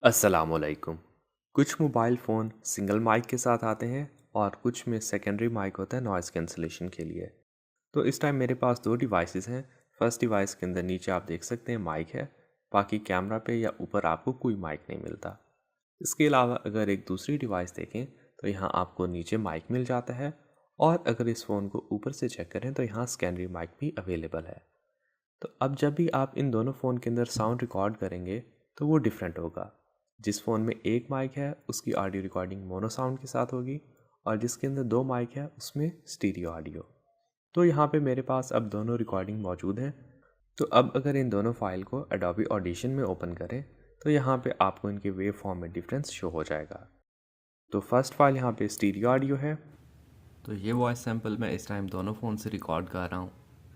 अस्सलामुअलैकुम। कुछ mobile phone single mic के साथ आते हैं और कुछ में सेकेंडरी माइक होता है नॉइज़ कैंसलेशन के लिए। तो इस टाइम मेरे पास दो डिवाइसेस हैं। फर्स्ट डिवाइस के अंदर नीचे आप देख सकते हैं माइक है, बाकी कैमरा पे या ऊपर आपको कोई माइक नहीं मिलता। इसके अलावा अगर एक दूसरी डिवाइस देखें तो यहाँ आपको नीचे माइक मिल जाता है, और अगर इस फ़ोन को ऊपर से चेक करें तो यहाँ सेकेंडरी माइक भी अवेलेबल है। तो अब जब भी आप इन दोनों फ़ोन के अंदर साउंड रिकॉर्ड करेंगे तो वो डिफरेंट होगा। जिस फ़ोन में एक माइक है उसकी ऑडियो रिकॉर्डिंग मोनो साउंड के साथ होगी, और जिसके अंदर दो माइक है उसमें स्टीरियो ऑडियो। तो यहाँ पे मेरे पास अब दोनों रिकॉर्डिंग मौजूद हैं। तो अब अगर इन दोनों फाइल को एडोबी ऑडिशन में ओपन करें तो यहाँ पे आपको इनके वेव फॉर्म में डिफरेंस शो हो जाएगा। तो फर्स्ट फाइल यहाँ पे स्टीरियो ऑडियो है। तो ये वॉइस सैंपल मैं इस टाइम दोनों फ़ोन से रिकॉर्ड कर रहा हूँ।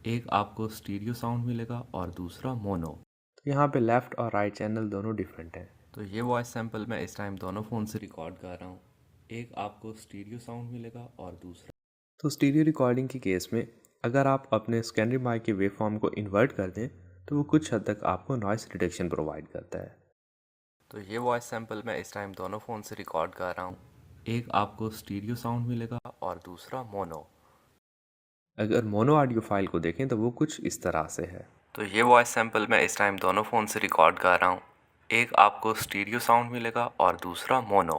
एक आपको स्टीरियो साउंड मिलेगा और दूसरा मोनो। तो यहाँ पे लेफ़्ट और राइट चैनल दोनों डिफरेंट हैं। तो ये वॉइस सैंपल मैं इस टाइम दोनों फ़ोन से रिकॉर्ड कर रहा हूँ। एक आपको स्टीरियो साउंड मिलेगा और दूसरा। तो स्टीरियो रिकॉर्डिंग के केस में अगर आप अपने सेकेंडरी माइक के वेव फॉर्म को इन्वर्ट कर दें तो वो कुछ हद तक आपको नॉइस रिडक्शन प्रोवाइड करता है। तो ये वॉइस सैंपल मैं इस टाइम दोनों फ़ोन से रिकॉर्ड कर रहा हूँ। एक आपको स्टीरियो साउंड मिलेगा और दूसरा मोनो। अगर मोनो ऑडियो फाइल को देखें तो वो कुछ इस तरह से है। तो ये वॉइस सैंपल मैं इस टाइम दोनों फ़ोन से रिकॉर्ड कर रहा हूँ। एक आपको स्टीरियो साउंड मिलेगा और दूसरा मोनो।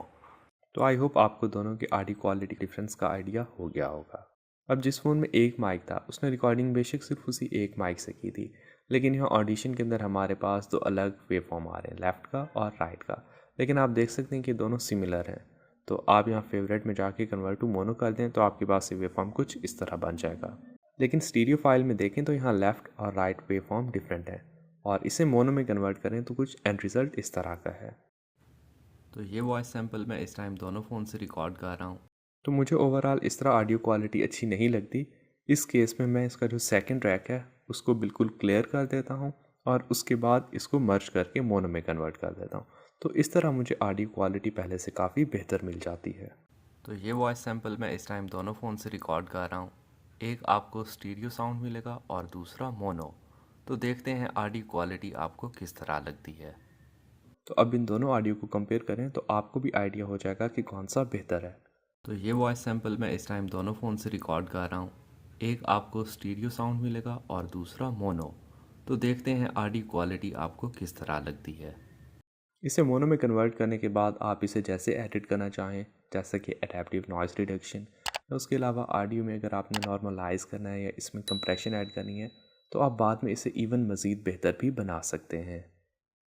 तो आई होप आपको दोनों की ऑडियो क्वालिटी डिफरेंस का आइडिया हो गया होगा। अब जिस फ़ोन में एक माइक था उसने रिकॉर्डिंग बेशक सिर्फ उसी एक माइक से की थी, लेकिन यहाँ ऑडिशन के अंदर हमारे पास दो अलग वेव फॉर्म आ रहे हैं, लेफ़्ट का और राइट का। लेकिन आप देख सकते हैं कि दोनों सिमिलर हैं। तो आप यहाँ फेवरेट में जाके कन्वर्ट टू मोनो कर दें तो आपके पास ये वेव फॉर्म कुछ इस तरह बन जाएगा। लेकिन स्टीरियो फाइल में देखें तो यहाँ लेफ़्ट और राइट वेव फॉर्म डिफरेंट है, और इसे मोनो में कन्वर्ट करें तो कुछ एंड रिज़ल्ट इस तरह का है। तो ये वॉइस सैंपल मैं इस टाइम दोनों फ़ोन से रिकॉर्ड कर रहा हूँ। तो मुझे ओवरऑल इस तरह ऑडियो क्वालिटी अच्छी नहीं लगती। इस केस में मैं इसका जो सेकंड ट्रैक है उसको बिल्कुल क्लियर कर देता हूँ, और उसके बाद इसको मर्ज करके मोनो में कन्वर्ट कर देता हूँ। तो इस तरह मुझे ऑडियो क्वालिटी पहले से काफ़ी बेहतर मिल जाती है। तो ये वॉइस सैंपल मैं इस टाइम दोनों फ़ोन से रिकॉर्ड कर रहा हूँ। एक आपको स्टीरियो साउंड मिलेगा और दूसरा मोनो। तो देखते हैं ऑडियो क्वालिटी आपको किस तरह लगती है। तो अब इन दोनों ऑडियो को कंपेयर करें तो आपको भी आइडिया हो जाएगा कि कौन सा बेहतर है। तो ये वॉइस सैंपल मैं इस टाइम दोनों फ़ोन से रिकॉर्ड कर रहा हूँ। एक आपको स्टीरियो साउंड मिलेगा और दूसरा मोनो। तो देखते हैं ऑडियो क्वालिटी आपको किस तरह लगती है। इसे मोनो में कन्वर्ट करने के बाद आप इसे जैसे एडिट करना चाहें, जैसे कि एडेप्टिव नॉइस रिडक्शन, या उसके अलावा ऑडियो में अगर आपने नॉर्मलाइज करना है या इसमें कंप्रेशन ऐड करनी है तो आप बाद में इसे इवन मज़ीद बेहतर भी बना सकते हैं।